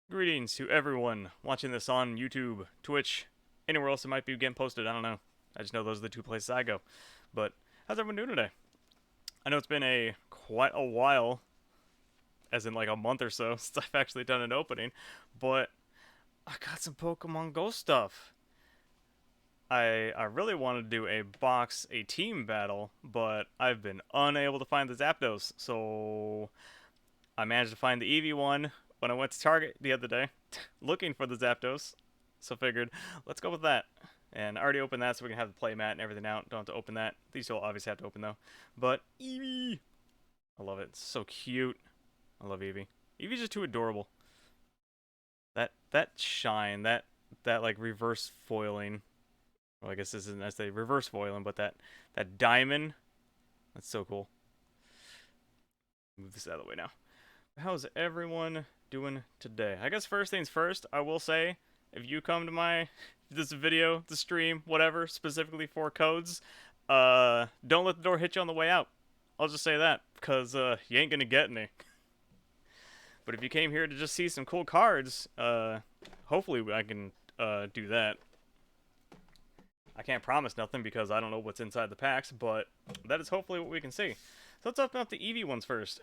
Greetings to everyone watching this on YouTube, Twitch, anywhere else it might be getting posted. I don't know. I just know those are the two places I go. But how's everyone doing today? I know it's been quite a while, as in like a month or so, since I've actually done an opening, but I got some Pokemon Go stuff. I really wanted to do a team battle, but I've been unable to find the Zapdos, so I managed to find the Eevee one when I went to Target the other day, looking for the Zapdos. So figured, let's go with that. And I already opened that so we can have the playmat and everything out. Don't have to open that. These will obviously have to open though. But Eevee! I love it. It's so cute. I love Eevee. Eevee's just too adorable. That shine, that like reverse foiling. Well, I guess this isn't necessarily reverse foiling, but that diamond, that's so cool. Move this out of the way now. How's everyone doing today? I guess first things first, I will say, if you come to this video, the stream, whatever, specifically for codes, don't let the door hit you on the way out. I'll just say that, because you ain't gonna get any. But if you came here to just see some cool cards, hopefully I can do that. I can't promise nothing because I don't know what's inside the packs, but that is hopefully what we can see. So let's open up the Eevee ones first.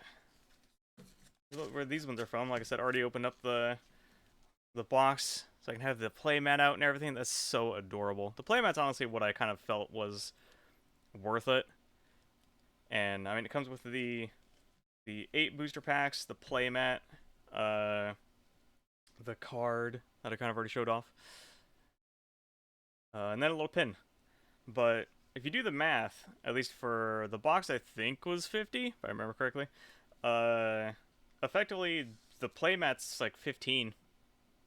Look where these ones are from. Like I said, already opened up the box so I can have the playmat out and everything. That's so adorable. The playmat's honestly what I kind of felt was worth it. And I mean, it comes with the 8 booster packs, the playmat, the card that I kind of already showed off, and then a little pin. But if you do the math, at least for the box, I think was 50, if I remember correctly. Effectively, the playmat's like 15,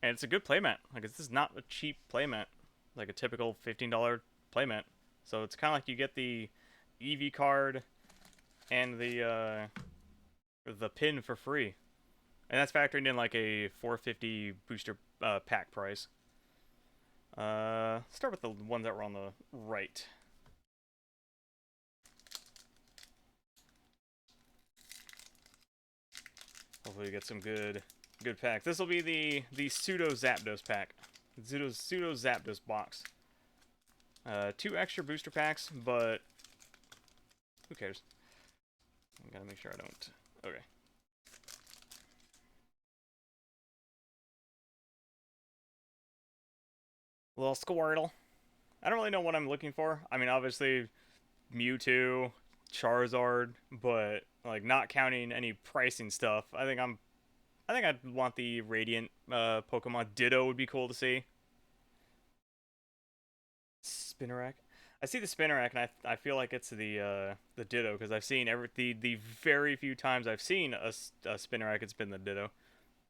and it's a good playmat. Like, this is not a cheap playmat, like a typical $15 playmat. So it's kind of like you get the Eevee card and the pin for free, and that's factoring in like a 450 booster pack price. Start with the ones that were on the right. Hopefully we get some good packs. This will be the pseudo Zapdos pack. Pseudo Zapdos box. 2 extra booster packs, but who cares? I gotta make sure I don't. Okay. Little Squirtle. I don't really know what I'm looking for. I mean, obviously Mewtwo, Charizard, but like not counting any pricing stuff. I think I'd want the Radiant Pokemon. Ditto would be cool to see. Spinnerack. I see the Spinnerack, and I feel like it's the Ditto because I've seen the very few times I've seen a Spinnerack, it's been the Ditto.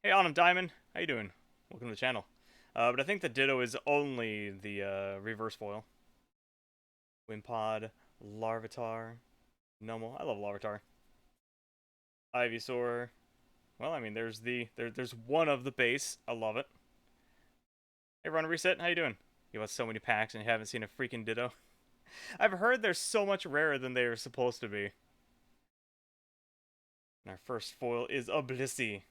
Hey, Autumn Diamond, how you doing? Welcome to the channel. But I think the Ditto is only the reverse foil. Wimpod, Larvitar, Numel. I love Larvitar. Ivysaur. Well, I mean, there's one of the base. I love it. Hey, Run Reset, how you doing? You have so many packs and you haven't seen a freaking Ditto. I've heard they're so much rarer than they are supposed to be. And our first foil is a Blissey.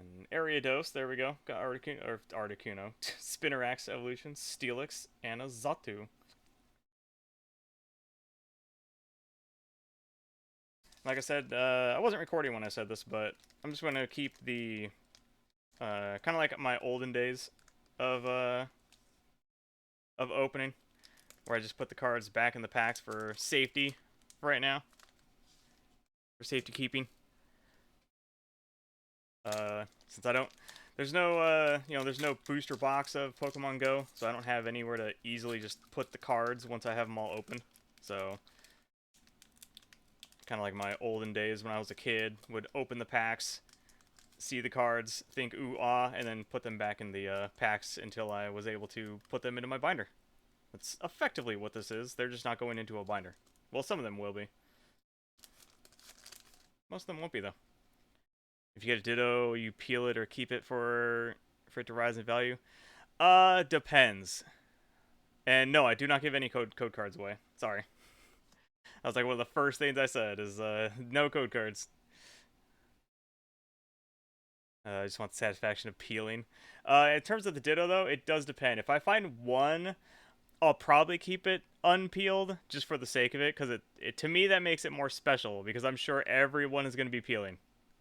And Ariados, there we go. Got Articuno, Spinnerax Evolution, Steelix, and a Zatu. Like I said, I wasn't recording when I said this, but I'm just going to keep the kind of like my olden days of opening, where I just put the cards back in the packs for safety right now, for safety keeping. Since I don't, there's no there's no booster box of Pokemon Go, so I don't have anywhere to easily just put the cards once I have them all open. So kind of like my olden days when I was a kid, would open the packs, see the cards, think ooh ah, and then put them back in the packs until I was able to put them into my binder. That's effectively what this is. They're just not going into a binder. Well, some of them will be. Most of them won't be, though. If you get a Ditto, you peel it or keep it for it to rise in value. Depends. And no, I do not give any code cards away. Sorry. That was like one of the first things I said is no code cards. I just want the satisfaction of peeling. In terms of the Ditto, though, it does depend. If I find one, I'll probably keep it unpeeled just for the sake of it, because to me that makes it more special, because I'm sure everyone is going to be peeling.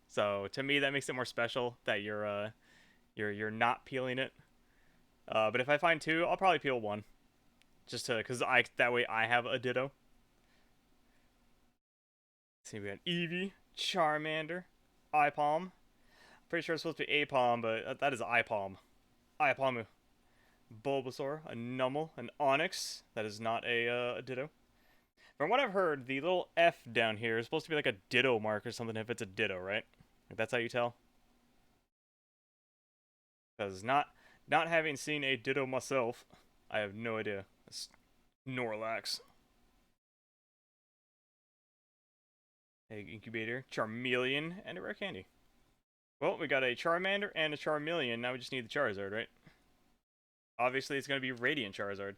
So to me that makes it more special that you're not peeling it. But if I find two, I'll probably peel one, just to because I that way I have a Ditto. See, we got Eevee, Charmander, Ipalm. Pretty sure it's supposed to be Apalm, but that is Ipalm. Ipalmu. Bulbasaur, a Numel, an Onyx. That is not a Ditto. From what I've heard, the little F down here is supposed to be like a Ditto mark or something if it's a Ditto, right? Like that's how you tell? Because not having seen a Ditto myself, I have no idea. Snorlax. Egg Incubator, Charmeleon, and a Rare Candy. Well, we got a Charmander and a Charmeleon. Now we just need the Charizard, right? Obviously, it's going to be Radiant Charizard.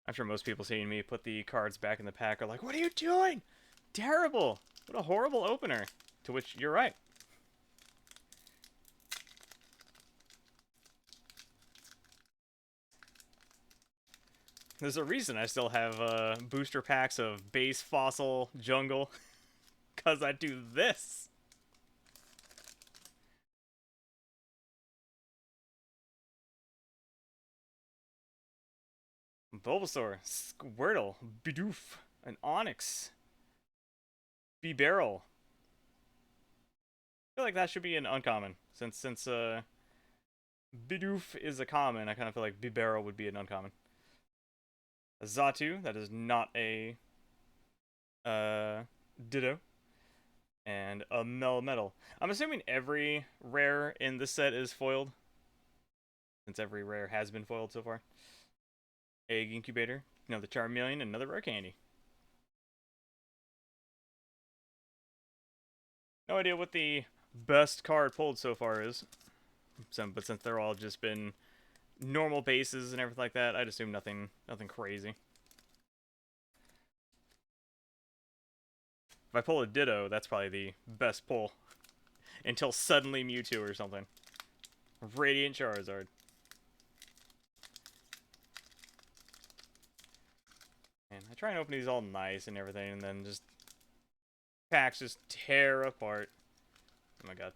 I'm sure most people seeing me put the cards back in the pack are like, what are you doing? Terrible! What a horrible opener. To which, you're right. There's a reason I still have booster packs of base, fossil, jungle. Because I do this. Bulbasaur, Squirtle, Bidoof, an Onyx, Bibarel. I feel like that should be an uncommon. Since Bidoof is a common, I kind of feel like Bibarel would be an uncommon. A Xatu, that is not a Ditto. And a Melmetal. I'm assuming every rare in this set is foiled, since every rare has been foiled so far. Egg Incubator, another Charmeleon, another Rare Candy. No idea what the best card pulled so far is. But since they're all just been normal bases and everything like that, I'd assume nothing crazy. If I pull a Ditto, that's probably the best pull. Until suddenly Mewtwo or something. Radiant Charizard. And I try and open these all nice and everything, and then just packs just tear apart. Oh my god.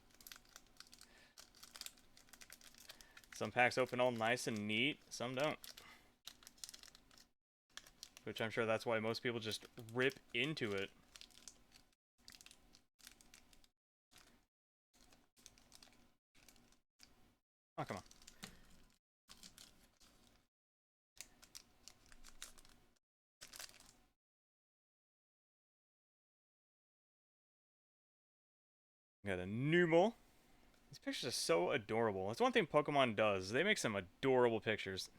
Some packs open all nice and neat, some don't. Which I'm sure that's why most people just rip into it. Oh, come on. Got a Numel. These pictures are so adorable. That's one thing Pokemon does. They make some adorable pictures.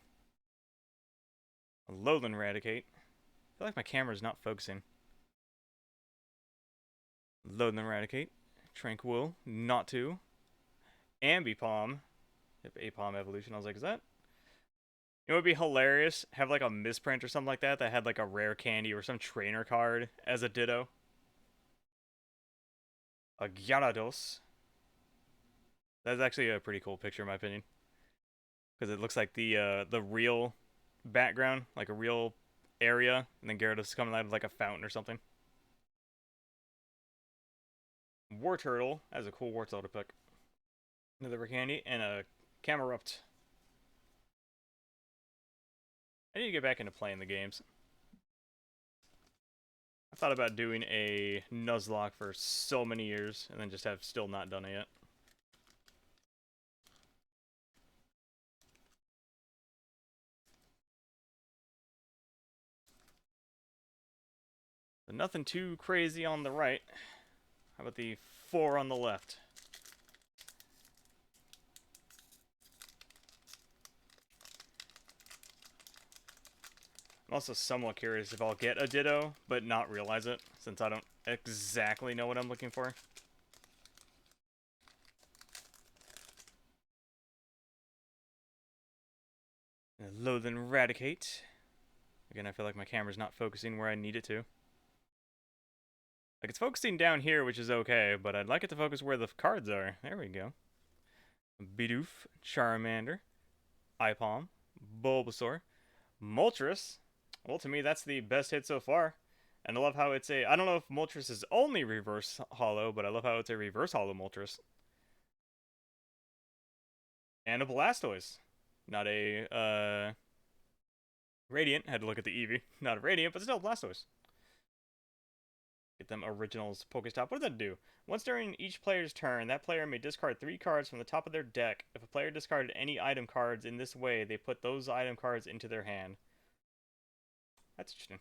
A Lowland Raticate. I feel like my camera's not focusing. Lowland Raticate. Tranquil. Not2. Ambipom. Yep, Apom Evolution. I was like, is that? It would be hilarious. Have like a misprint or something like that that had like a rare candy or some trainer card as a Ditto. A Gyarados. That's actually a pretty cool picture in my opinion. Because it looks like the real background, like a real area, and then Gyarados is coming out of like a fountain or something. Wartortle. That's a cool Wartortle to pick. Another candy and a Camerupt. I need to get back into playing the games. I thought about doing a Nuzlocke for so many years, and then just have still not done it yet. But nothing too crazy on the right. How about the 4 on the left? I'm also somewhat curious if I'll get a Ditto, but not realize it, since I don't exactly know what I'm looking for. Lowland Raticate. Again, I feel like my camera's not focusing where I need it to. Like, it's focusing down here, which is okay, but I'd like it to focus where the cards are. There we go. Bidoof, Charmander, Ipalm, Bulbasaur, Moltres. Well, to me, that's the best hit so far. And I love how it's a... I don't know if Moltres is only reverse holo, but I love how it's a reverse holo Moltres. And a Blastoise. Not a, Radiant. Had to look at the Eevee. Not a Radiant, but still Blastoise. Get them originals Pokestop. What does that do? Once during each player's turn, that player may discard 3 cards from the top of their deck. If a player discarded any item cards in this way, they put those item cards into their hand. That's interesting.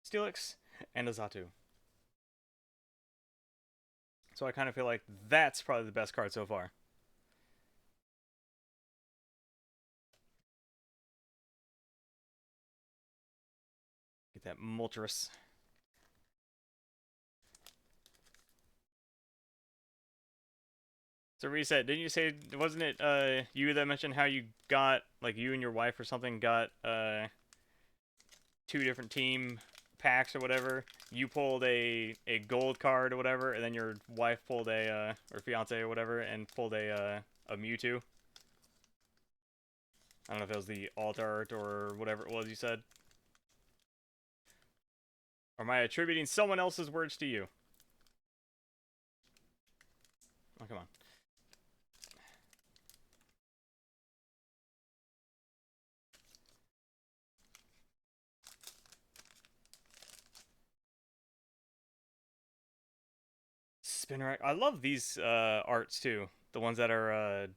Steelix and a Xatu. So I kind of feel like that's probably the best card so far. Get that Moltres. So Reset, didn't you say, wasn't it you that mentioned how you got, like you and your wife or something got 2 different team packs or whatever? You pulled a gold card or whatever, and then your wife pulled a, or fiance or whatever, and pulled a Mewtwo? I don't know if it was the alt art or whatever it was you said. Or am I attributing someone else's words to you? Oh, come on. Spinrack. I love these arts too. The ones that are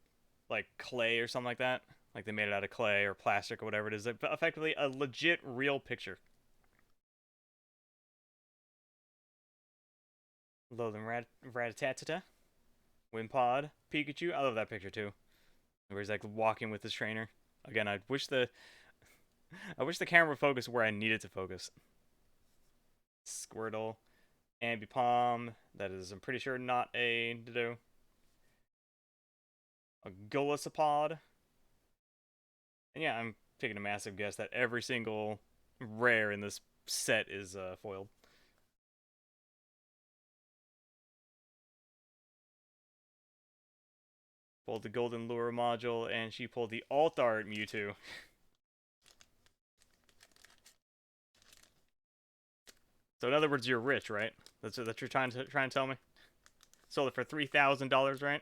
like clay or something like that. Like they made it out of clay or plastic or whatever it is. Effectively a legit real picture. Loathing Ratatata. Wimpod. Pikachu. I love that picture too. Where he's like walking with his trainer. Again, I wish the camera would focus where I need it to focus. Squirtle. Ambipom. That is, I'm pretty sure, not a Ditto. A Golisopod. And yeah, I'm taking a massive guess that every single rare in this set is foiled. Pulled the Golden Lure module, and she pulled the Alt Art Mewtwo. So in other words, you're rich, right? That's what you're trying to tell me. Sold it for $3,000, right?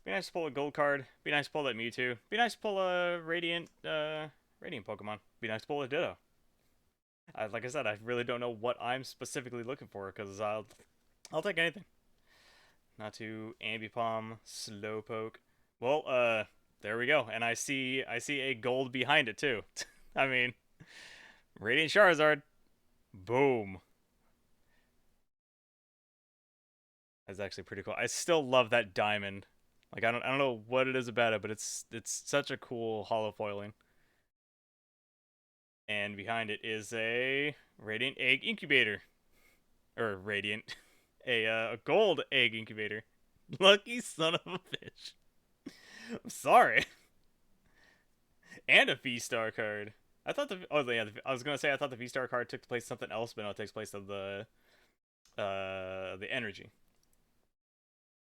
Be nice to pull a gold card. Be nice to pull that Mewtwo. Be nice to pull a Radiant Pokemon. Be nice to pull a Ditto. Like I said, I really don't know what I'm specifically looking for because I'll take anything. Not to Ambipom, Slowpoke. Well, there we go. And I see a gold behind it too. I mean, Radiant Charizard. Boom. That's actually pretty cool. I still love that diamond. Like I don't know what it is about it, but it's such a cool holo foiling. And behind it is a Radiant Egg Incubator. Or Radiant. A gold egg incubator. Lucky son of a bitch. I'm sorry. And a V-Star card. I thought I was gonna say I thought the V-Star card took place something else, but no, it takes place of the energy.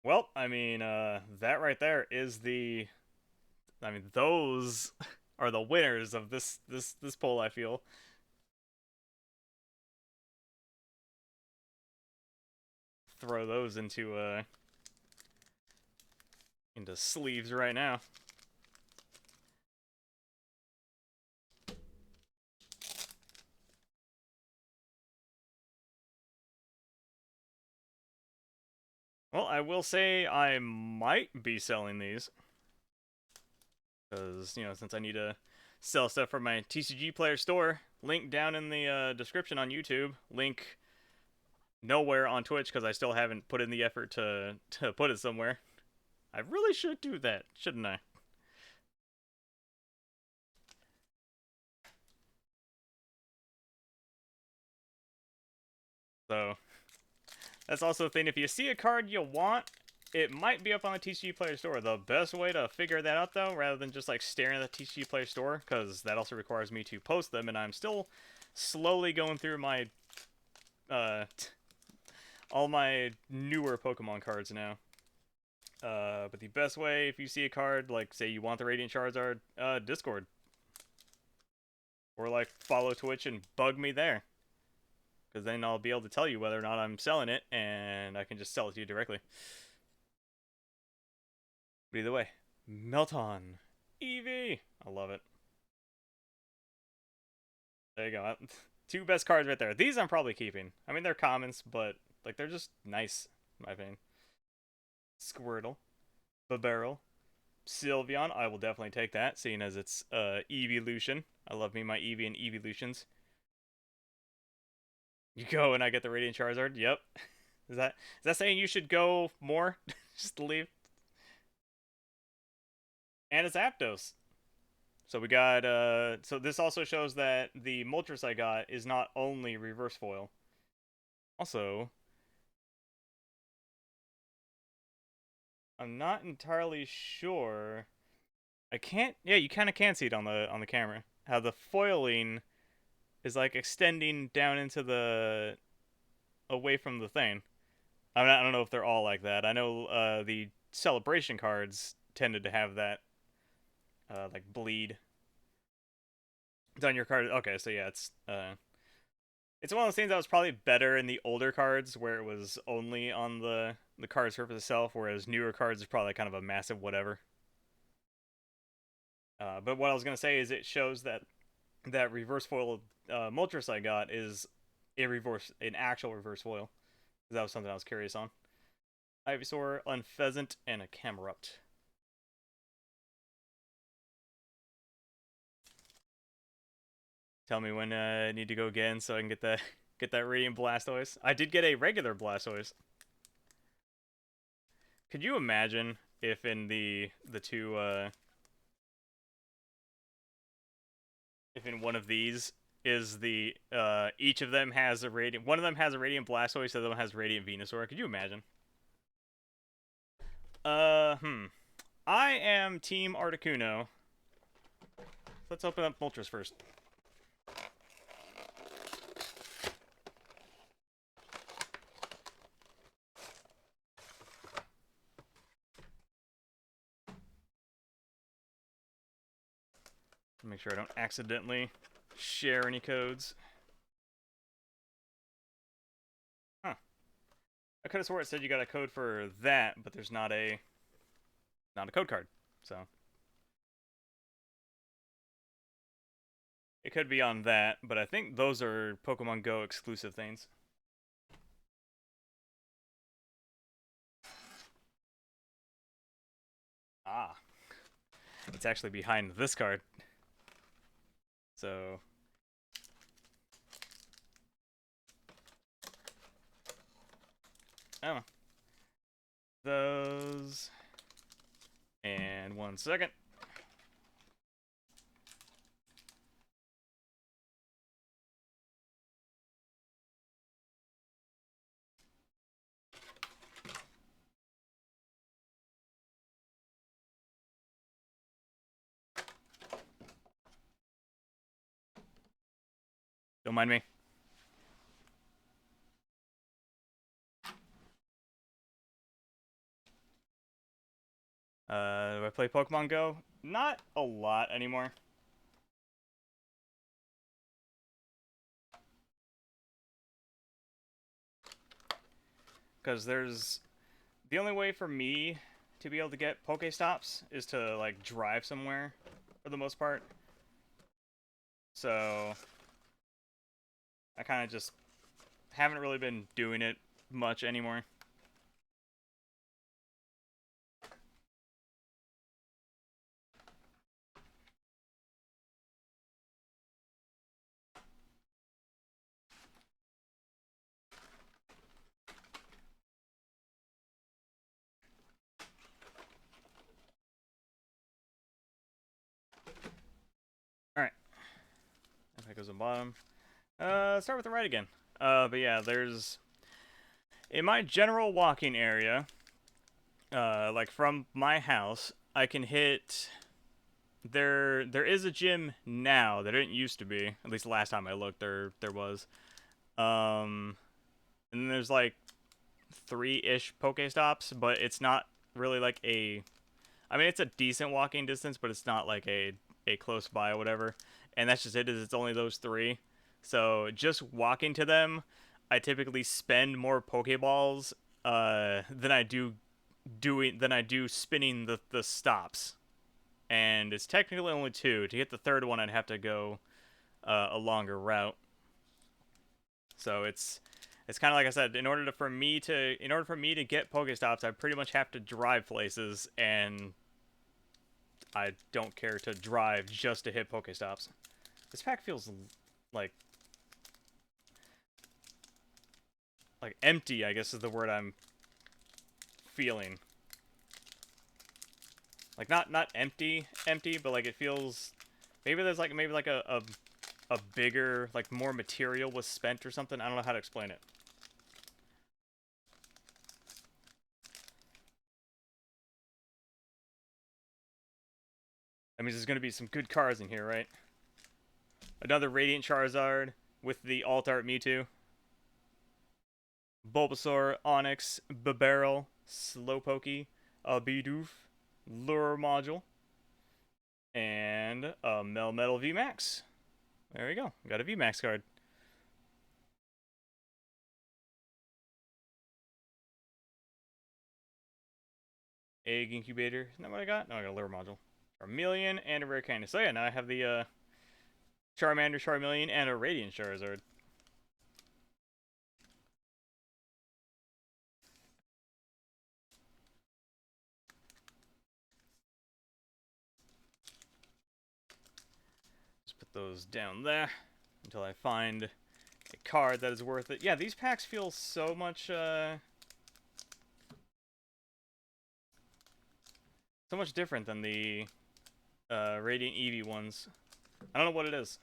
Well, I mean, that right there is the, I mean, those are the winners of this poll, I feel. Throw those into sleeves right now. Well, I will say I might be selling these. Because, you know, since I need to sell stuff for my TCG Player store, link down in the description on YouTube. Link nowhere on Twitch because I still haven't put in the effort to put it somewhere. I really should do that, shouldn't I? So that's also a thing. If you see a card you want, it might be up on the TCG Player Store. The best way to figure that out, though, rather than just like staring at the TCG Player Store, because that also requires me to post them, and I'm still slowly going through my all my newer Pokemon cards now. But the best way, if you see a card, like, say you want the Radiant Charizard, Discord. Or, like, follow Twitch and bug me there. Because then I'll be able to tell you whether or not I'm selling it, and I can just sell it to you directly. But either way, Melton. Eevee! I love it. There you go. Two best cards right there. These I'm probably keeping. I mean, they're commons, but, like, they're just nice, in my opinion. Squirtle. Babarrel. Sylveon, I will definitely take that, seeing as it's Eeveelution. I love me my Eevee and Eeveelutions. You go and I get the Radiant Charizard. Yep. Is that saying you should go more? Just leave. And it's Aptos. So we got so this also shows that the Moltres I got is not only reverse foil. Also, I'm not entirely sure. I can't. Yeah, you kind of can see it on the camera. How the foiling is like extending down into the away from the thing. I don't know if they're all like that. I know the celebration cards tended to have that like bleed. It's on your card. Okay, so yeah, it's one of those things that was probably better in the older cards where it was only on the card surface itself, whereas newer cards is probably kind of a massive whatever. But what I was gonna say is it shows that that reverse foil Moltres I got is an actual reverse foil. That was something I was curious on. Ivysaur, Unpheasant, and a Camerupt. Tell me when I need to go again so I can get that get that Radiant Blastoise. I did get a regular Blastoise. Could you imagine if in the two if in one of these is the each of them has a Radiant, one of them has a Radiant Blastoise, the other one has Radiant Venusaur. Could you imagine? Uh, hmm. I am Team Articuno. Let's open up Moltres first. Make sure I don't accidentally share any codes. Huh. I could have swore it said you got a code for that, but there's not a code card. So it could be on that, but I think those are Pokemon Go exclusive things. Ah, it's actually behind this card. So oh, those. And 1 second. Don't mind me. Do I play Pokemon Go? Not a lot anymore. Because there's the only way for me to be able to get Pokestops is to like drive somewhere for the most part. So I kind of just haven't really been doing it much anymore. bottom. Start with the right again. But yeah, there's... In my general walking area, like from my house, I can hit... There is a gym now. There didn't used to be. At least last time I looked, there was. And then there's like 3-ish Pokestops, but it's not really like a... I mean, it's a decent walking distance, but it's not like a close by or whatever. And that's just it, is it's only those 3. So just walking to them, I typically spend more Pokeballs than I do spinning the stops. And it's technically only 2. To get the third one, I'd have to go a longer route. So it's kind of like I said. In order for me to get Pokestops, I pretty much have to drive places, and I don't care to drive just to hit Pokestops. This pack feels like empty, I guess is the word I'm feeling. Like not empty, but like it feels maybe there's like a bigger, like more material was spent or something. I don't know how to explain it. That means there's gonna be some good cards in here, right? Another Radiant Charizard with the Alt Art Mewtwo. Bulbasaur, Onix, Bibarel, Slowpoke, Bidoof, Lure Module, and a Melmetal VMAX. There we go. Got a VMAX card. Egg Incubator. Isn't that what I got? No, I got a Lure Module. Charmeleon and a Rare Candy. So yeah, now I have the Charmander, Charmeleon, and a Radiant Charizard. Just put those down there until I find a card that is worth it. Yeah, these packs feel so much different than the Radiant Eevee ones. I don't know what it is.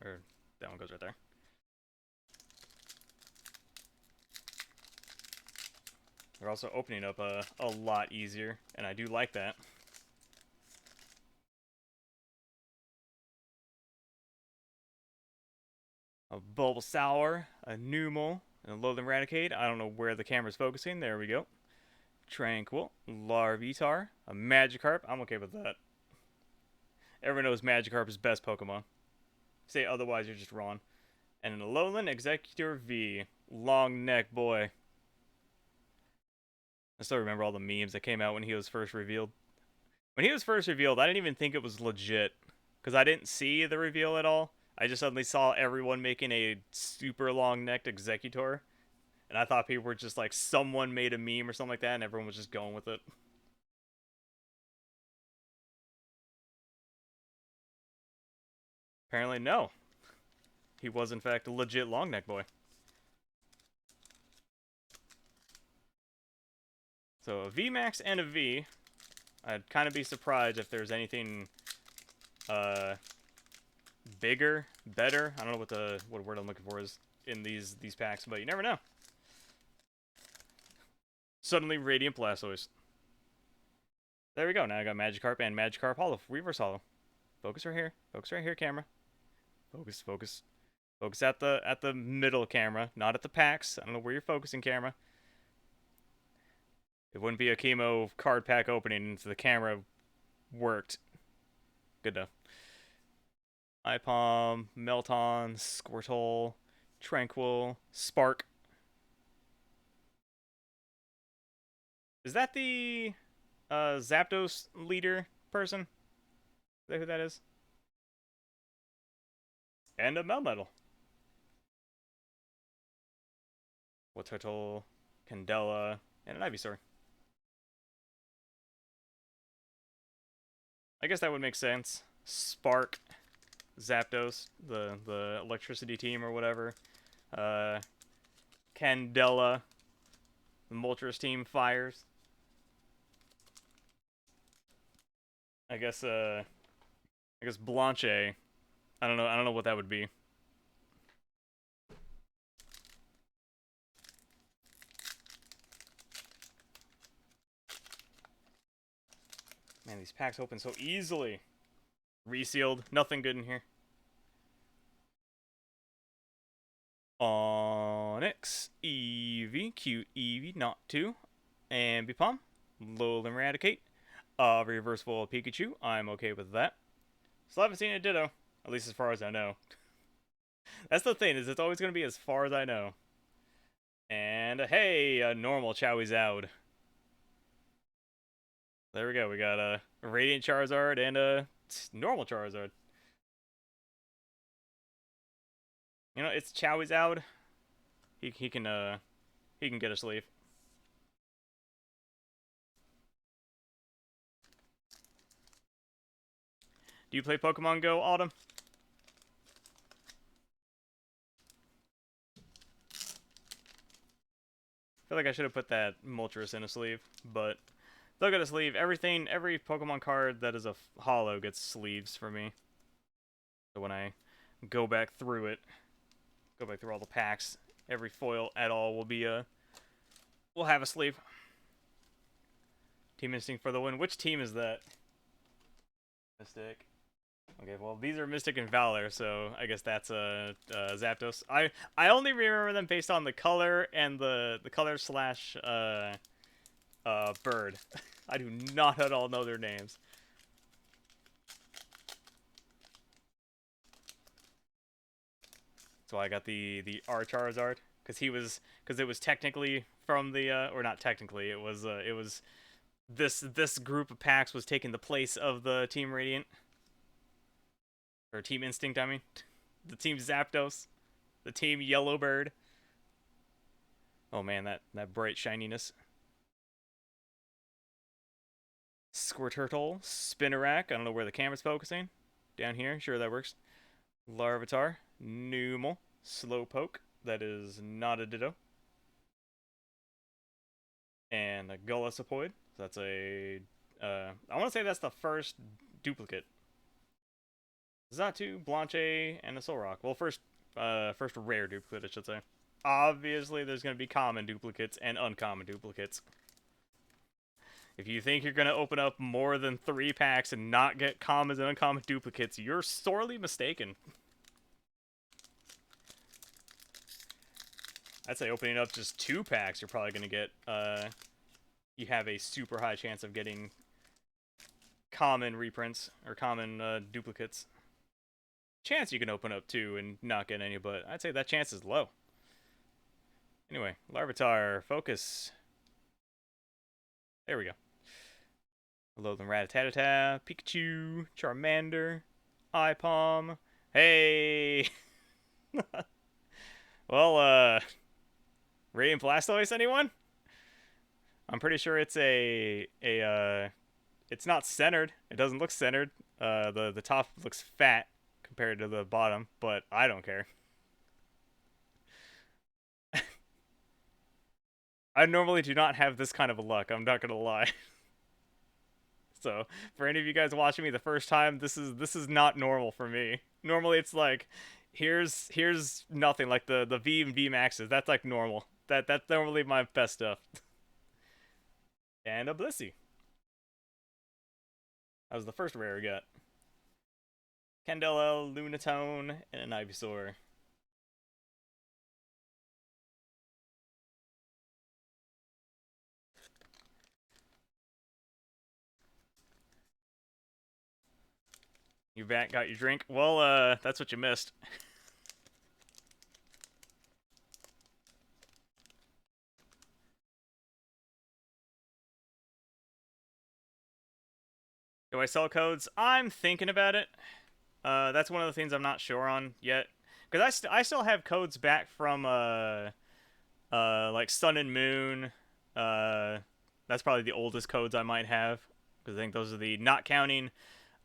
Or that one goes right there. They're also opening up a lot easier, and I do like that. A Bulbasaur, a Numel, and a Lothing Raticate. I don't know where the camera's focusing. There we go. Tranquil, Larvitar, a Magikarp. I'm okay with that. Everyone knows Magikarp is best Pokemon. Say otherwise, you're just wrong. And an Alolan Executor V. Long neck boy. I still remember all the memes that came out when he was first revealed. When he was first revealed, I didn't even think it was legit. Because I didn't see the reveal at all. I just suddenly saw everyone making a super long-necked Executor. And I thought people were just like, someone made a meme or something like that, and everyone was just going with it. Apparently, no. He was, in fact, a legit long-neck boy. So, a VMAX and a V. I'd kind of be surprised if there's anything bigger, better. I don't know what word I'm looking for is in these packs, but you never know. Suddenly, Radiant Blastoise. There we go. Now I got Magikarp and Magikarp Hollow. Reverse Hollow. Focus right here. Focus right here, camera. Focus, focus. Focus at the middle camera, not at the packs. I don't know where you're focusing, camera. It wouldn't be a chemo card pack opening if the camera worked. Good enough. Ipom, Melton, Squirtle, Tranquil, Spark. Is that the Zapdos leader person? Is that who that is? And a Melmetal. Waturtle, Candela, and an Ivysaur. I guess that would make sense. Spark, Zapdos, the electricity team or whatever. Candela, the Moltres team, Fires. I guess I guess Blanche. I don't know. I don't know what that would be. Man, these packs open so easily. Resealed. Nothing good in here. Onyx, Eevee, cute Eevee, not two, Ambipom, Lowland Eradicate, Reversible Pikachu. I'm okay with that. Still haven't seen a Ditto, at least as far as I know. That's the thing, is it's always going to be as far as I know. And hey, a normal Charizard. There we go. We got a Radiant Charizard and a normal Charizard. You know, it's Charizard. He can get a sleeve. Do you play Pokemon Go, Autumn? I feel like I should have put that Moltres in a sleeve, but they'll get a sleeve. Every Pokemon card that is a holo gets sleeves for me. So when I go back through it, go back through all the packs, every foil at all will have a sleeve. Team Instinct for the win. Which team is that? Mystic. Okay, well these are Mystic and Valor, so I guess that's Zapdos. I only remember them based on the color and the color slash bird. I do not at all know their names. That's why I got the R Charizard, because it was technically from the or not technically, it was this group of packs was taking the place of the Team Radiant or Team Instinct. I mean, the Team Zapdos, the Team Yellowbird. Oh man, that bright shininess. Squirtle, Spinarak. I don't know where the camera's focusing. Down here, sure that works. Larvitar, Numel, Slowpoke. That is not a Ditto. And a Gullisapoid. So that's a. I want to say that's the first duplicate. Xatu, Blanche, and a Solrock. Well, first rare duplicate, I should say. Obviously, there's going to be common duplicates and uncommon duplicates. If you think you're going to open up more than 3 packs and not get commons and uncommon duplicates, you're sorely mistaken. I'd say opening up just 2 packs, you're probably going to get, you have a super high chance of getting common reprints or common duplicates. Chance you can open up 2 and not get any, but I'd say that chance is low. Anyway, Larvitar, focus. There we go. Alolan Rattata, Pikachu, Charmander, Ipom. Hey! Well, Radiant Blastoise, anyone? I'm pretty sure it's it's not centered. It doesn't look centered. The top looks fat compared to the bottom, but I don't care. I normally do not have this kind of luck, I'm not gonna lie. So, for any of you guys watching me the first time, this is not normal for me. Normally it's like, here's nothing, like the V and V maxes. That's like normal. That's normally my best stuff. And a Blissey. That was the first rare we got. Candela, Lunatone, and an Ivysaur. You back, got your drink? Well, that's what you missed. Do I sell codes? I'm thinking about it. That's one of the things I'm not sure on yet. Because I still have codes back from, like Sun and Moon. That's probably the oldest codes I might have. Because I think those are the, not counting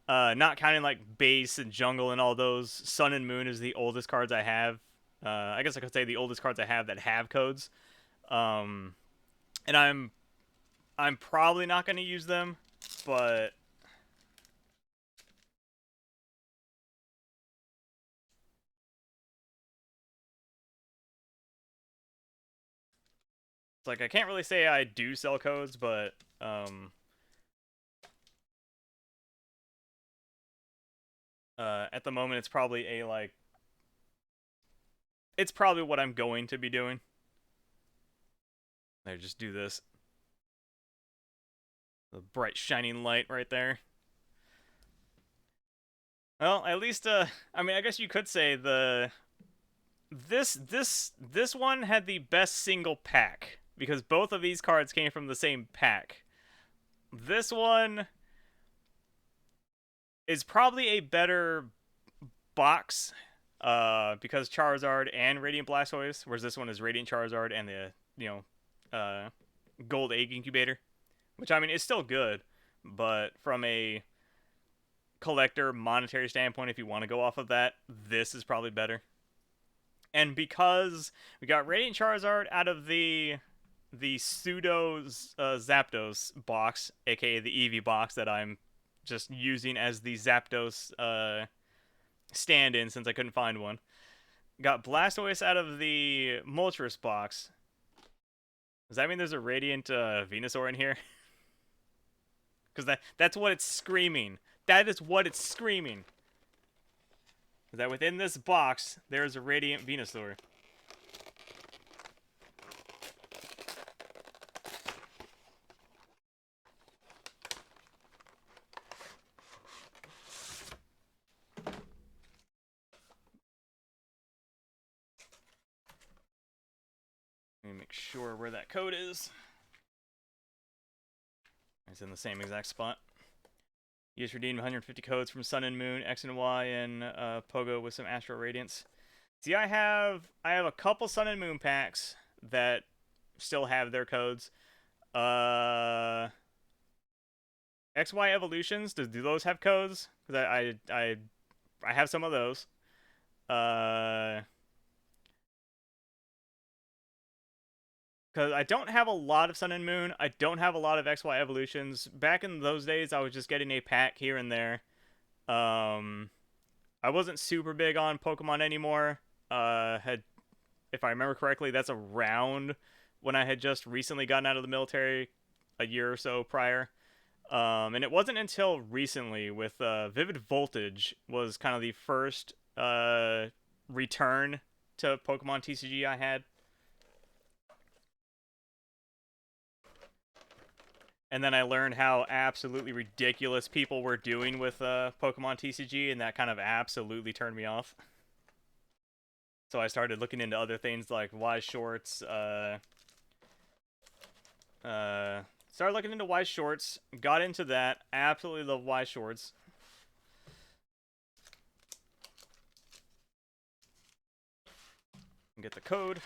like base and jungle and all those. Sun and Moon is the oldest cards I have. I guess I could say the oldest cards I have that have codes. And I'm probably not going to use them, but It's like I can't really say I do sell codes, but at the moment it's probably it's probably what I'm going to be doing. There, just do this. The bright shining light right there. Well, at least I mean, I guess you could say this one had the best single pack because both of these cards came from the same pack. This one is probably a better box because Charizard and Radiant Blastoise, whereas this one is Radiant Charizard and the, Gold Egg Incubator, which I mean is still good, but from a collector monetary standpoint, if you want to go off of that, this is probably better. And because we got Radiant Charizard out of the pseudo Zapdos box, aka the Eevee box that I'm just using as the Zapdos stand-in since I couldn't find one. Got Blastoise out of the Moltres box. Does that mean there's a Radiant Venusaur in here? Because that's what it's screaming. That is what it's screaming. Is that within this box, there's a Radiant Venusaur. Let me make sure where that code is. It's in the same exact spot. You just redeemed 150 codes from Sun and Moon, X and Y, and Pogo with some Astral Radiance. See, I have a couple Sun and Moon packs that still have their codes. XY Evolutions, do those have codes? Because I have some of those. Because I don't have a lot of Sun and Moon. I don't have a lot of XY Evolutions. Back in those days, I was just getting a pack here and there. I wasn't super big on Pokemon anymore. If I remember correctly, that's around when I had just recently gotten out of the military a year or so prior. And it wasn't until recently with Vivid Voltage was kind of the first return to Pokemon TCG I had. And then I learned how absolutely ridiculous people were doing with Pokemon TCG, and that kind of absolutely turned me off. So I started looking into other things like Wise Shorts. Started looking into Wise Shorts, got into that, absolutely love Wise Shorts. Get the code.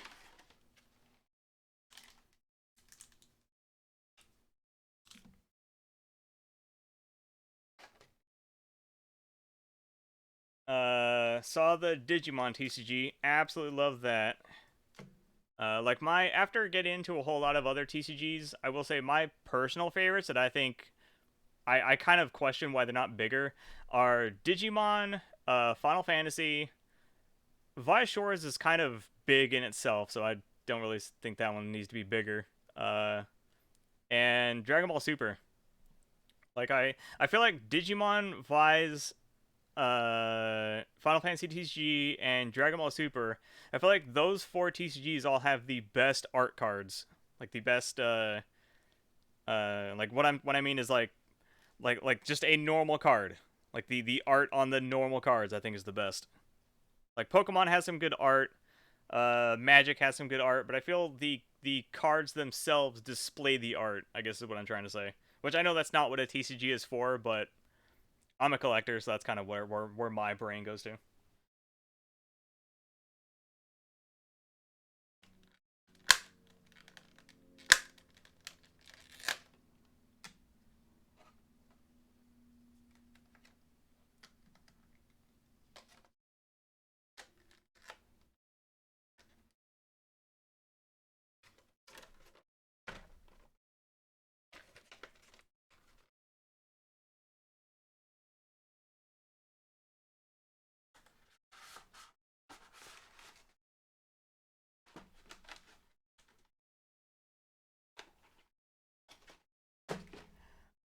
Saw the Digimon TCG, absolutely love that. After getting into a whole lot of other TCGs, I will say my personal favorites that I think I kind of question why they're not bigger are Digimon, Final Fantasy. Vice Shores is kind of big in itself, so I don't really think that one needs to be bigger. And Dragon Ball Super. I feel like Digimon, Vi's, Final Fantasy TCG, and Dragon Ball Super. I feel like those four TCGs all have the best art cards. Like the best like what I mean is like just a normal card. Like the art on the normal cards I think is the best. Like Pokemon has some good art, Magic has some good art, but I feel the cards themselves display the art, I guess is what I'm trying to say. Which I know that's not what a TCG is for, but I'm a collector, so that's kind of where my brain goes to.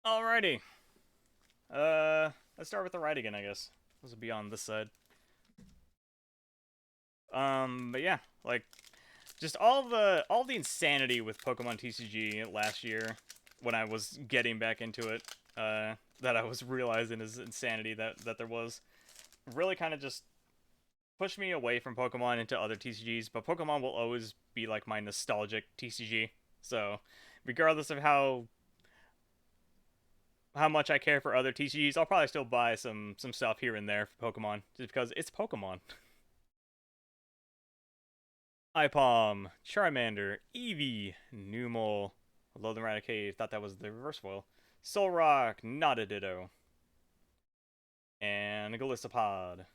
Alrighty. Let's start with the right again, I guess. This will be on this side. But yeah, like just all the insanity with Pokemon TCG last year when I was getting back into it. That I was realizing is insanity that there was really kind of just pushed me away from Pokemon into other TCGs. But Pokemon will always be like my nostalgic TCG. So regardless of how much I care for other TCGs, I'll probably still buy some stuff here and there for Pokemon just because it's Pokemon. Ipom, Charmander, Eevee, Numel, Lothern Raticate, thought that was the reverse foil. Solrock, not a Ditto. And a Galissapod.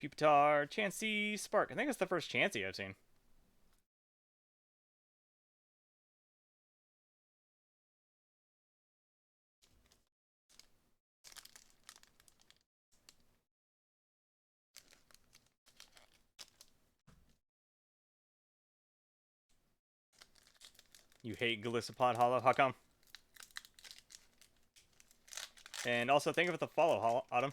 Pupitar, Chansey, Spark. I think it's the first Chansey I've seen. You hate Galissapod Hollow, how come? And also think of it the follow, Autumn.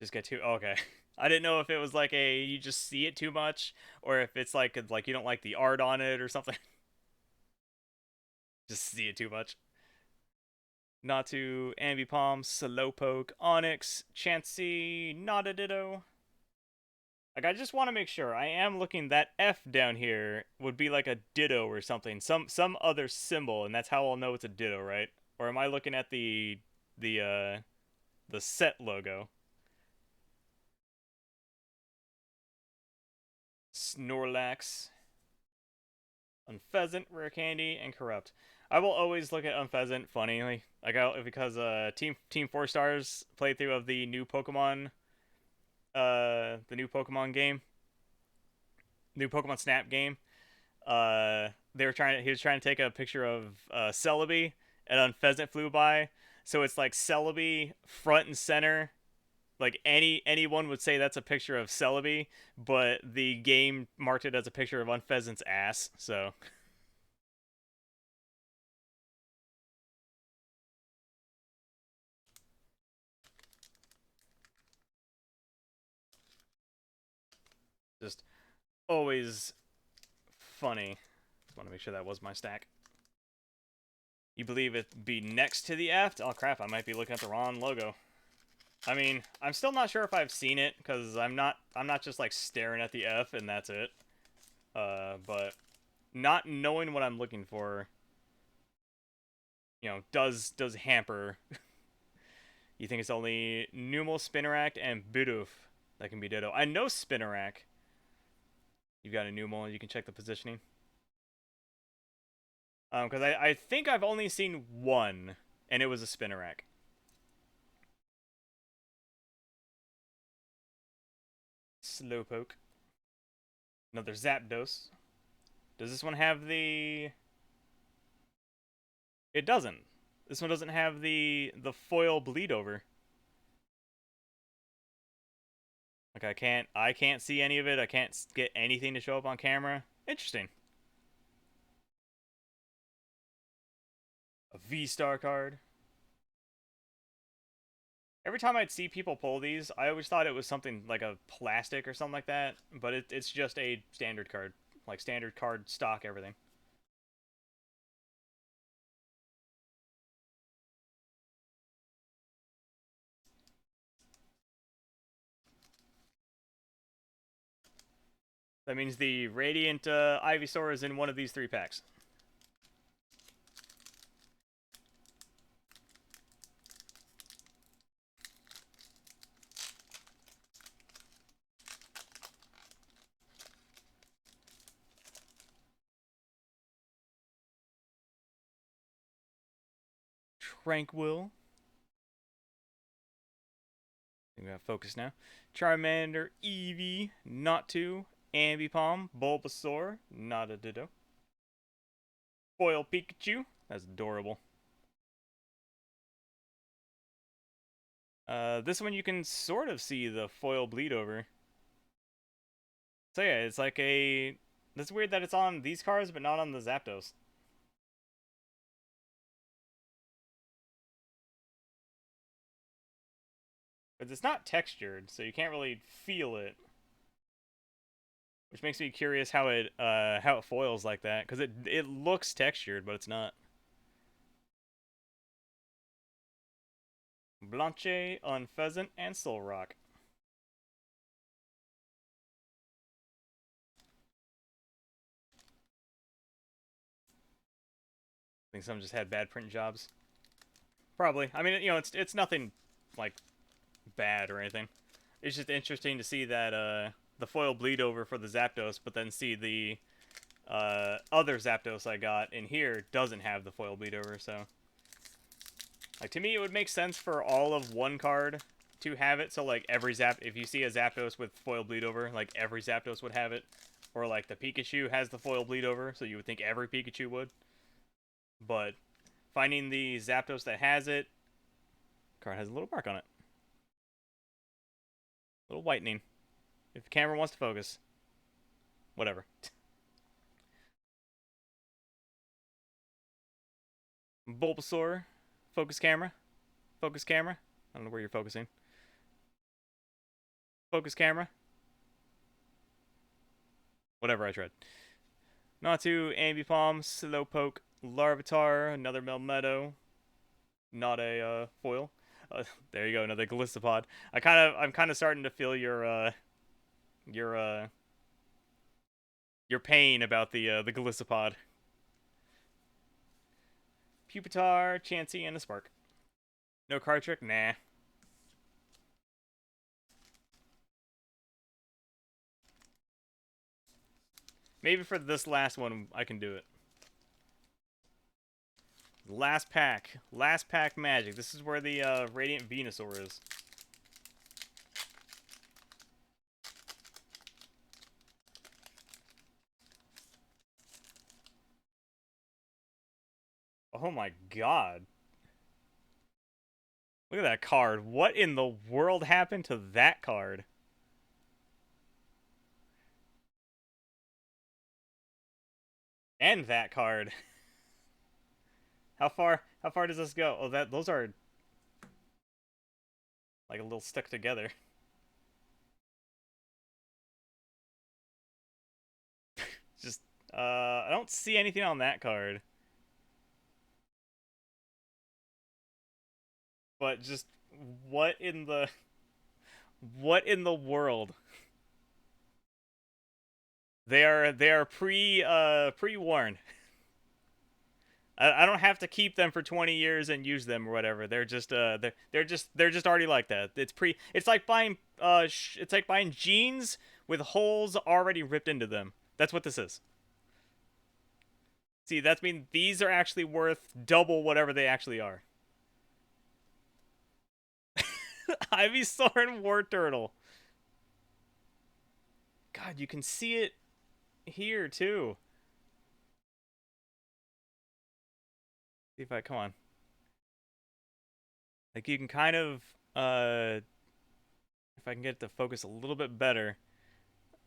Just get too okay. I didn't know if it was like a you just see it too much, or if it's like you don't like the art on it or something. Just see it too much. Natu, Ambipom, Slowpoke, Onyx, Chansey, not a Ditto. Like I just want to make sure I am looking that F down here would be like a Ditto or something, some other symbol, and that's how I'll know it's a Ditto, right? Or am I looking at the uh the set logo? Snorlax, Unpheasant, Rare Candy, and Corrupt. I will always look at Unpheasant funnily, like because Team 4 Stars playthrough of the new Pokemon game, new Pokemon Snap game. He was trying to take a picture of Celebi, and Unpheasant flew by. So it's like Celebi front and center. Like anyone would say that's a picture of Celebi, but the game marked it as a picture of Unpheasant's ass. So just always funny. Just want to make sure that was my stack. You believe it'd be next to the F? Oh crap! I might be looking at the wrong logo. I mean, I'm still not sure if I've seen it because I'm not just like staring at the F and that's it. But not knowing what I'm looking for, does hamper. You think it's only Numel, Spinarak, and Bidoof that can be Ditto. I know Spinarak. You've got a Numel, you can check the positioning. Because I think I've only seen one, and it was a Spinarak. Slowpoke. Another Zapdos. Does this one have the... It doesn't. This one doesn't have the foil bleed over. Like I can't see any of it. I can't get anything to show up on camera. Interesting. A V-Star card. Every time I'd see people pull these, I always thought it was something like a plastic or something like that, but it's just a standard card. Like standard card stock everything. That means the Radiant Ivysaur is in one of these 3 packs. Tranquil. I think we have focus now. Charmander, Eevee, Natu, Ambipom, Bulbasaur, not a Ditto. Foil Pikachu, that's adorable. This one you can sort of see the foil bleed over. So yeah, it's like a. It's weird that it's on these cards, but not on the Zapdos. Because it's not textured, so you can't really feel it. Which makes me curious how it foils like that, because it looks textured, but it's not. Blanche, Unpheasant, and Solrock. I think some just had bad print jobs. Probably. I mean, it's nothing like bad or anything. It's just interesting to see that the foil bleed over for the Zapdos, but then see the other Zapdos I got in here doesn't have the foil bleed over. So, like, to me, it would make sense for all of one card to have it. So like if you see a Zapdos with foil bleed over, like every Zapdos would have it, or like the Pikachu has the foil bleed over, so you would think every Pikachu would. But finding the Zapdos that has it, card has a little mark on it. A little whitening. If the camera wants to focus. Whatever. Bulbasaur. Focus camera. Focus camera. I don't know where you're focusing. Focus camera. Whatever I tried. Natu, Ambipom, Slowpoke, Larvitar, another Melmetal. Not a foil. There you go, another Gliscopod. I'm kind of starting to feel your pain about the Gliscopod. Pupitar, Chansey, and a Spark. No card trick? Nah. Maybe for this last one, I can do it. Last pack. Last pack magic. This is where the Radiant Venusaur is. Oh my god. Look at that card. What in the world happened to that card? And that card. How far does this go? Oh, those are like a little stuck together. Just I don't see anything on that card. But just what in the what in the world? They are pre-warned. I don't have to keep them for 20 years and use them or whatever. They're just already like that. It's like buying jeans with holes already ripped into them. That's what this is. See, that means these are actually worth double whatever they actually are. Ivysaur and War Turtle. God, you can see it here too. See if I come on. Like you can kind of if I can get it to focus a little bit better.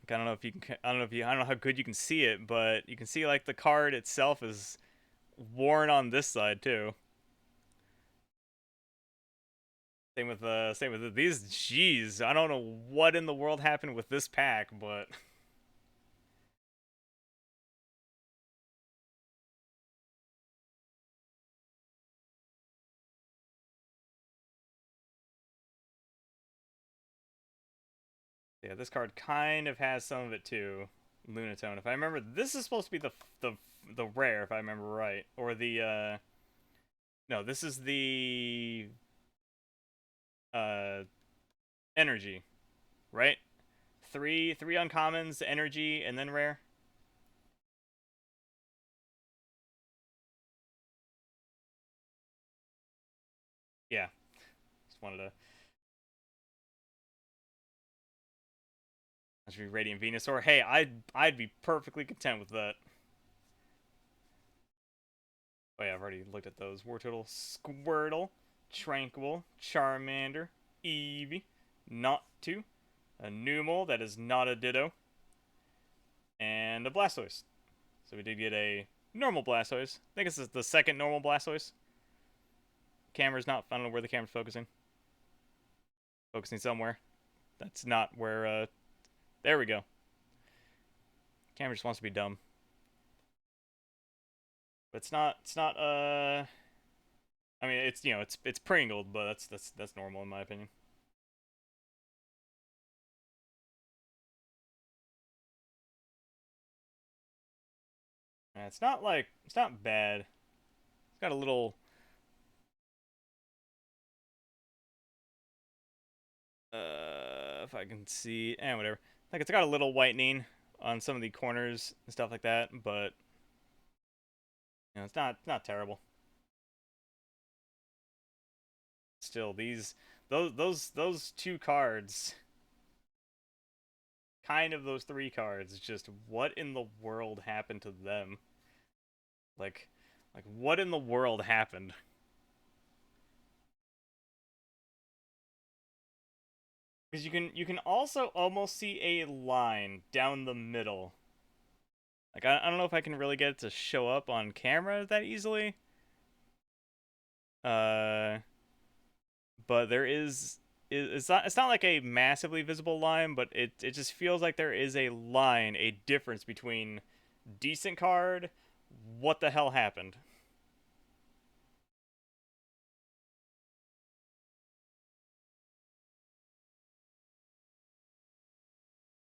Like, I don't know if you can I don't know how good you can see it, but you can see like the card itself is worn on this side too. Same with these. Jeez, I don't know what in the world happened with this pack, but yeah, this card kind of has some of it too. Lunatone. If I remember, this is supposed to be the rare, if I remember right, or the no, this is the uh energy, right? Three uncommons, energy, and then rare. Yeah, just wanted to. That should be Radiant Venusaur. Hey, I'd be perfectly content with that. Oh yeah, I've already looked at those. Wartortle, Squirtle, Tranquil, Charmander, Eevee, Not to, a Numel that is not a Ditto, and a Blastoise. So we did get a normal Blastoise. I think this is the second normal Blastoise. Camera's not, I don't know where the camera's focusing. Focusing somewhere. That's not where, there we go. Camera just wants to be dumb. But it's not, I mean, it's, you know, it's Pringled, but that's normal in my opinion. It's not like, it's not bad. It's got a little, if I can see, whatever. Like, it's got a little whitening on some of the corners and stuff like that, but, you know, it's not terrible. Still, those two cards, kind of those three cards, just what in the world happened to them? Like, what in the world happened? Because you can also almost see a line down the middle. Like, I don't know if I can really get it to show up on camera that easily. Uh, but there is, it's not like a massively visible line, but it just feels like there is a line, a difference between decent card, what the hell happened.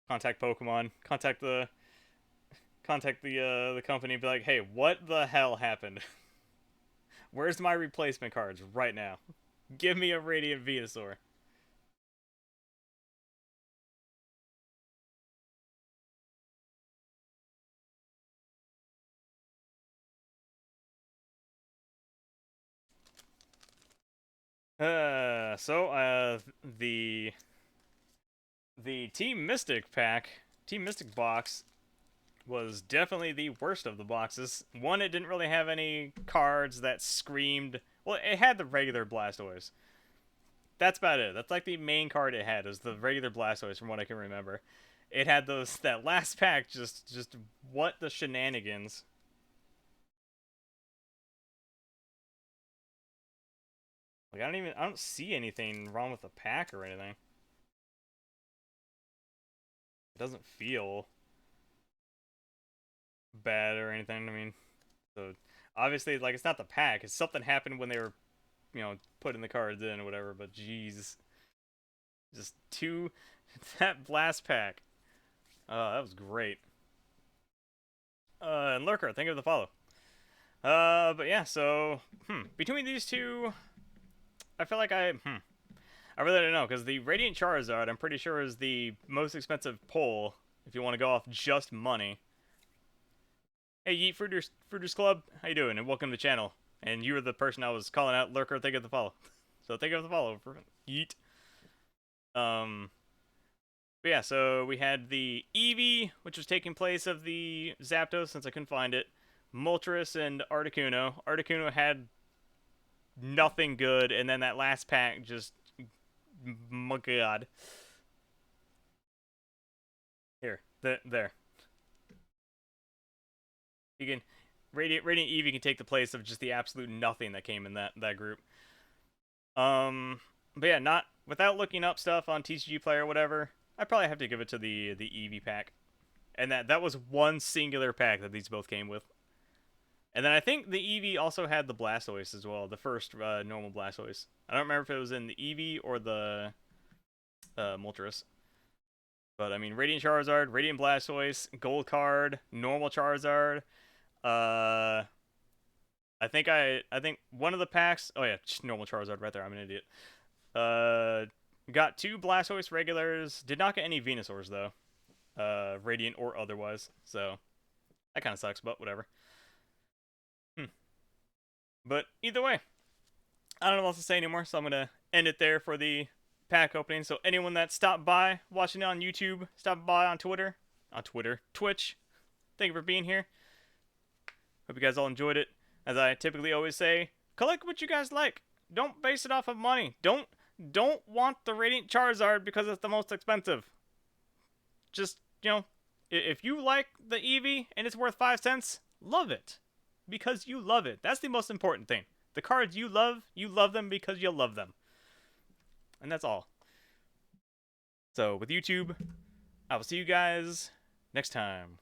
Contact Pokemon, contact the company and be like, hey, what the hell happened? Where's my replacement cards right now? Give me a Radiant Venusaur. The Team Mystic pack, Team Mystic box was definitely the worst of the boxes. One, it didn't really have any cards that screamed. Well, it had the regular Blastoise. That's about it. That's like the main card it had, was the regular Blastoise, from what I can remember. It had that last pack, just what the shenanigans. Like, I don't see anything wrong with the pack or anything. It doesn't feel bad or anything. I mean, so obviously, like, it's not the pack. It's something happened when they were, you know, putting the cards in or whatever. But jeez, just two that blast pack. That was great. And Lurker, thank you for the follow. But yeah, so between these two, I feel like I really don't know, because the Radiant Charizard, I'm pretty sure, is the most expensive pull if you want to go off just money. Hey, Yeet Fruiters Club, how you doing? And welcome to the channel. And you were the person I was calling out, Lurker. Thank you for the follow. So thank you for the follow, Yeet. But yeah, so we had the Eevee, which was taking place of the Zapdos since I couldn't find it. Moltres and Articuno. Articuno had nothing good, and then that last pack just, my god. Here, there. You can Radiant Eevee can take the place of just the absolute nothing that came in that group. But yeah, not without looking up stuff on TCG Player or whatever. I probably have to give it to the Eevee pack, and that was one singular pack that these both came with. And then I think the Eevee also had the Blastoise as well, the first normal Blastoise. I don't remember if it was in the Eevee or the Moltres. But I mean, Radiant Charizard, Radiant Blastoise, Gold card, normal Charizard. I think one of the packs. Oh yeah, normal Charizard right there. I'm an idiot. Got two Blastoise regulars. Did not get any Venusaurs though. Radiant or otherwise. So that kind of sucks, but whatever. But either way, I don't know what else to say anymore, so I'm gonna end it there for the pack opening. So anyone that stopped by watching it on YouTube, stopped by on Twitter, Twitch, thank you for being here. Hope you guys all enjoyed it. As I typically always say, collect what you guys like. Don't base it off of money. Don't want the Radiant Charizard because it's the most expensive. Just, you know, If you like the Eevee and it's worth 5 cents, love it. Because you love it. That's the most important thing. The cards you love them because you love them. And that's all. So with YouTube, I will see you guys next time.